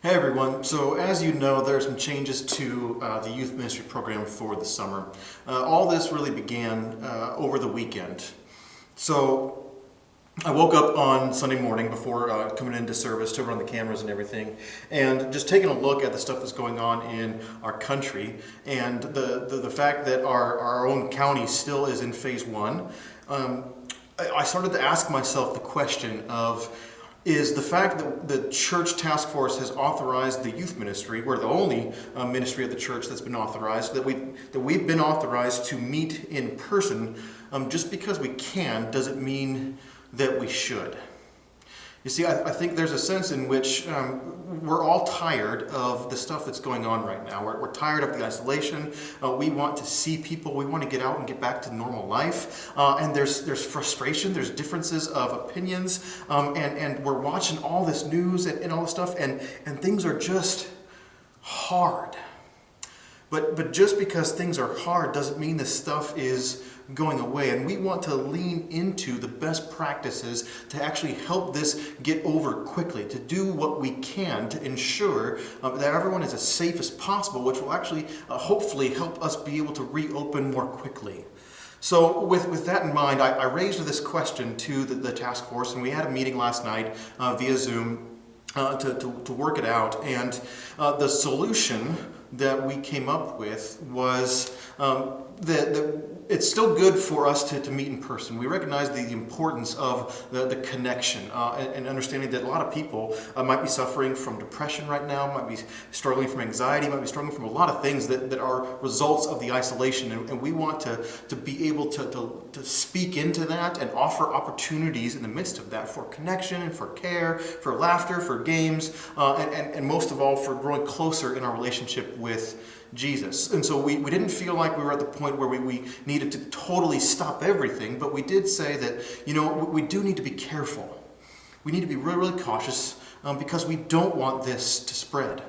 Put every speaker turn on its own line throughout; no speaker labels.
Hey everyone, so as you know, there are some changes to the youth ministry program for the summer. All this really began over the weekend. So I woke up on Sunday morning before coming into service to run the cameras and everything, and just taking a look at the stuff that's going on in our country and the fact that our own county still is in phase one. I started to ask myself the question of, is the fact that the church task force has authorized the youth ministry, we're the only ministry of the church that's been authorized, that we've been authorized to meet in person, just because we can doesn't mean that we should. You see, I think there's a sense in which we're all tired of the stuff that's going on right now. We're tired of the isolation. We want to see people. We want to get out and get back to normal life. And there's frustration. There's differences of opinions. And we're watching all this news and all this stuff. And things are just hard. But just because things are hard doesn't mean this stuff is going away. And we want to lean into the best practices to actually help this get over quickly, to do what we can to ensure that everyone is as safe as possible, which will actually hopefully help us be able to reopen more quickly. So with that in mind, I raised this question to the task force, and we had a meeting last night via Zoom to work it out. And the solution that we came up with was that it's still good for us to meet in person. We recognize the importance of the connection and understanding that a lot of people might be suffering from depression right now, might be struggling from anxiety, might be struggling from a lot of things that are results of the isolation. And we want to be able to speak into that and offer opportunities in the midst of that for connection and for care, for laughter, for games, and most of all for growing closer in our relationship with Jesus. And so we didn't feel like we were at the point where we needed to totally stop everything, but we did say that, we do need to be careful. We need to be really, really cautious because we don't want this to spread.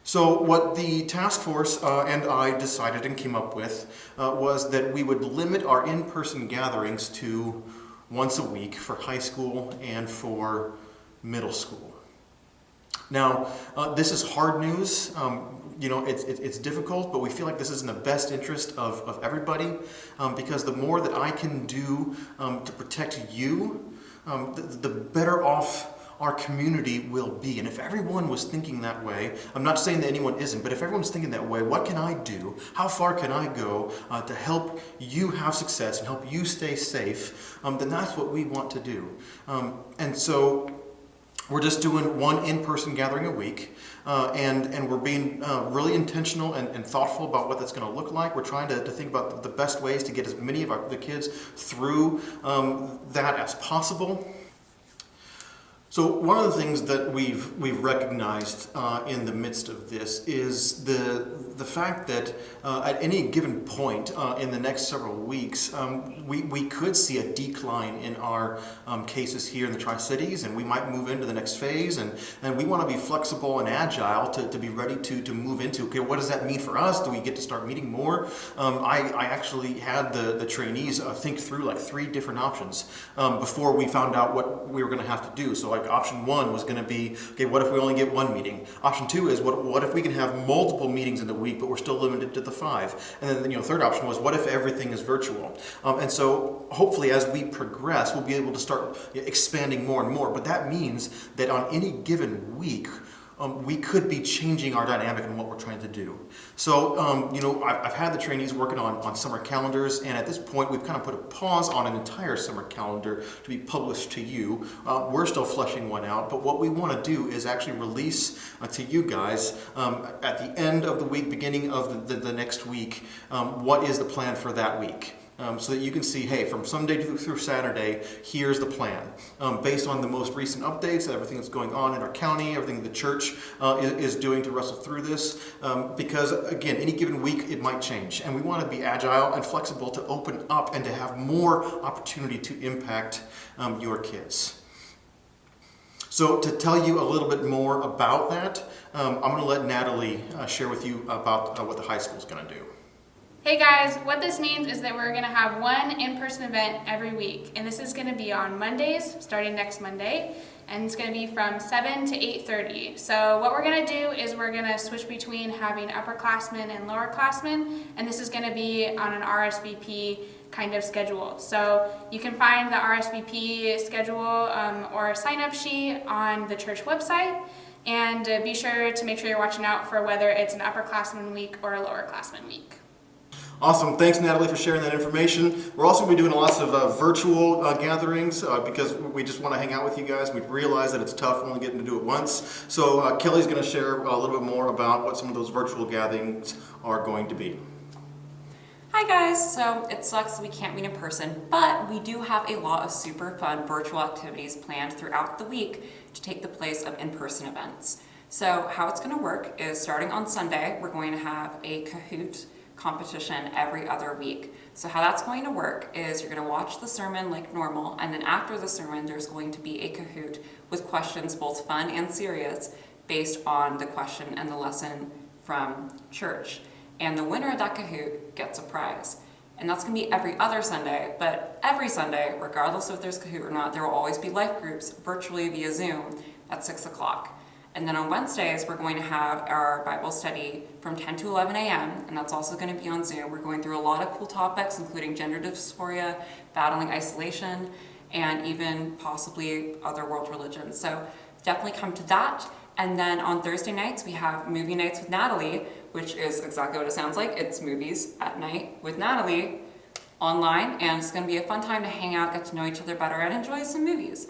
So what the task force and I decided and came up with was that we would limit our in-person gatherings to once a week for high school and for middle school. Now, this is hard news. It's difficult, but we feel like this is in the best interest of everybody because the more that I can do to protect you, the better off our community will be. And if everyone was thinking that way, I'm not saying that anyone isn't, but if everyone's thinking that way, what can I do? How far can I go to help you have success and help you stay safe? Then that's what we want to do. And so we're just doing one in-person gathering a week, and we're being really intentional and thoughtful about what that's going to look like. We're trying to think about the best ways to get as many of the kids through that as possible. So one of the things that we've recognized in the midst of this is the fact that at any given point in the next several weeks, we could see a decline in our cases here in the Tri-Cities, and we might move into the next phase, and we want to be flexible and agile to be ready to move into, okay, what does that mean for us? Do we get to start meeting more? I actually had the trainees think through like 3 different options before we found out what we were going to have to do. So like option 1 was going to be, okay, what if we only get 1 meeting? Option 2 is, what if we can have multiple meetings in the week, but we're still limited to the 5? And then, third option was, what if everything is virtual? And so hopefully as we progress, we'll be able to start expanding more and more. But that means that on any given week, we could be changing our dynamic and what we're trying to do. So, I've had the trainees working on summer calendars, and at this point, we've kind of put a pause on an entire summer calendar to be published to you. We're still fleshing one out, but what we want to do is actually release to you guys at the end of the week, beginning of the next week, what is the plan for that week. So that you can see, hey, from Sunday through Saturday, here's the plan. Based on the most recent updates, everything that's going on in our county, everything the church is doing to wrestle through this. Because, again, any given week, it might change. And we want to be agile and flexible to open up and to have more opportunity to impact your kids. So to tell you a little bit more about that, I'm going to let Natalie share with you about what the high school is going to do.
Hey guys, what this means is that we're going to have one in-person event every week, and this is going to be on Mondays, starting next Monday, and it's going to be from 7 to 8:30. So what we're going to do is we're going to switch between having upperclassmen and lowerclassmen, and this is going to be on an RSVP kind of schedule. So you can find the RSVP schedule or sign-up sheet on the church website, and be sure to make sure you're watching out for whether it's an upperclassman week or a lowerclassman week.
Awesome. Thanks, Natalie, for sharing that information. We're also going to be doing lots of virtual gatherings because we just want to hang out with you guys. We realize that it's tough only getting to do it once. So Kelly's going to share a little bit more about what some of those virtual gatherings are going to be.
Hi guys, so it sucks we can't meet in person, but we do have a lot of super fun virtual activities planned throughout the week to take the place of in-person events. So how it's going to work is starting on Sunday, we're going to have a Kahoot competition every other week. So how that's going to work is you're going to watch the sermon like normal, and then after the sermon there's going to be a Kahoot with questions both fun and serious based on the question and the lesson from church. And the winner of that Kahoot gets a prize. And that's going to be every other Sunday, but every Sunday, regardless if there's Kahoot or not, there will always be life groups virtually via Zoom at 6 o'clock. And then on Wednesdays, we're going to have our Bible study from 10 to 11 a.m., and that's also going to be on Zoom. We're going through a lot of cool topics, including gender dysphoria, battling isolation, and even possibly other world religions. So definitely come to that. And then on Thursday nights, we have movie nights with Natalie, which is exactly what it sounds like. It's movies at night with Natalie online, and it's going to be a fun time to hang out, get to know each other better, and enjoy some movies.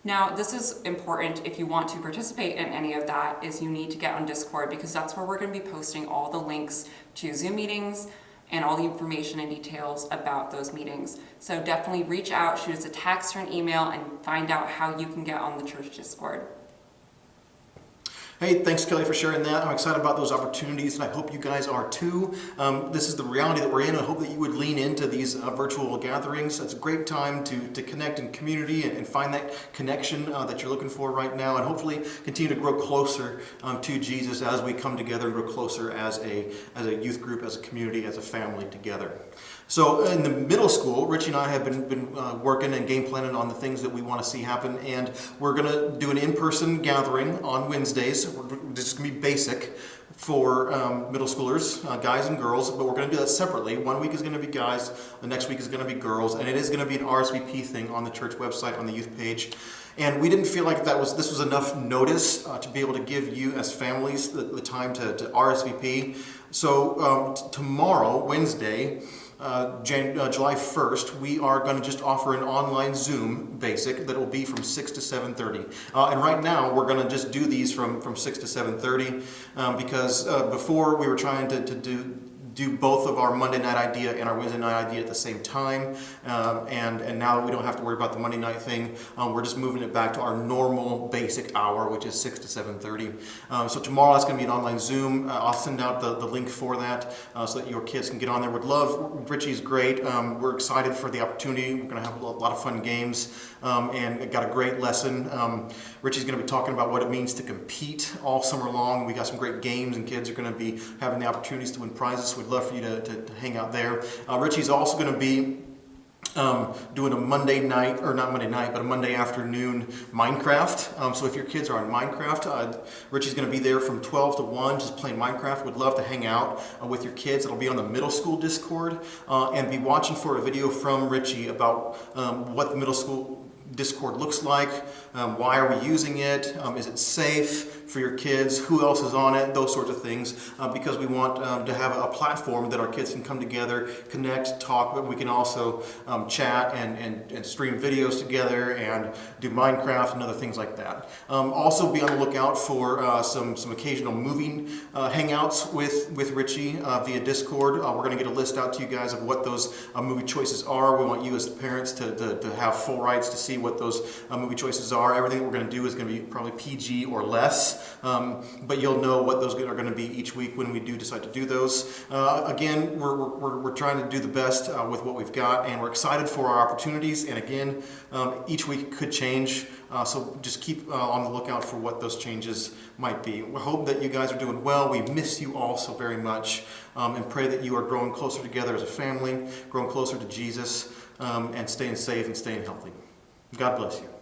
Now, this is important if you want to participate in any of that, is you need to get on Discord, because that's where we're going to be posting all the links to Zoom meetings and all the information and details about those meetings. So definitely reach out, shoot us a text or an email, and find out how you can get on the church Discord.
Hey, thanks Kelly for sharing that. I'm excited about those opportunities, and I hope you guys are too. This is the reality that we're in. I hope that you would lean into these virtual gatherings. It's a great time to connect in community and find that connection that you're looking for right now, and hopefully continue to grow closer to Jesus as we come together and grow closer as a youth group, as a community, as a family together. So in the middle school, Richie and I have been working and game planning on the things that we want to see happen, and we're going to do an in-person gathering on Wednesdays. This is going to be basic for middle schoolers, guys and girls, but we're going to do that separately. One week is going to be guys, the next week is going to be girls, and it is going to be an RSVP thing on the church website, on the youth page. And we didn't feel like this was enough notice to be able to give you as families the time to RSVP. So tomorrow, Wednesday, July 1st, we are going to just offer an online Zoom basic that will be from 6 to 7:30. And right now, we're going to just do these from 6 to 7:30 because before we were trying to do both of our Monday night idea and our Wednesday night idea at the same time. And now that we don't have to worry about the Monday night thing, we're just moving it back to our normal basic hour, which is 6 to 7:30. So tomorrow it's going to be an online Zoom. I'll send out the link for that so that your kids can get on there. Would love, Richie's great. We're excited for the opportunity. We're going to have a lot of fun games and got a great lesson. Richie's going to be talking about what it means to compete all summer long. We got some great games, and kids are going to be having the opportunities to win prizes. We'd love for you to hang out there. Richie's also going to be doing a Monday night, or not Monday night, but a Monday afternoon Minecraft. So if your kids are on Minecraft, Richie's going to be there from 12 to 1 just playing Minecraft. Would love to hang out with your kids. It'll be on the middle school Discord, and be watching for a video from Richie about what the middle school Discord looks like, why are we using it, is it safe for your kids, who else is on it, those sorts of things, because we want to have a platform that our kids can come together, connect, talk, but we can also chat and stream videos together and do Minecraft and other things like that. Also be on the lookout for some occasional moving hangouts with Richie via Discord. We're going to get a list out to you guys of what those movie choices are. We want you as parents to have full rights to see what those movie choices are. Everything that we're going to do is going to be probably PG or less. but you'll know what those are going to be each week when we do decide to do those. Again, we're trying to do the best with what we've got, and we're excited for our opportunities. And again, each week could change, so just keep on the lookout for what those changes might be. We hope that you guys are doing well. We miss you all so very much, and pray that you are growing closer together as a family, growing closer to Jesus, and staying safe and staying healthy. God bless you.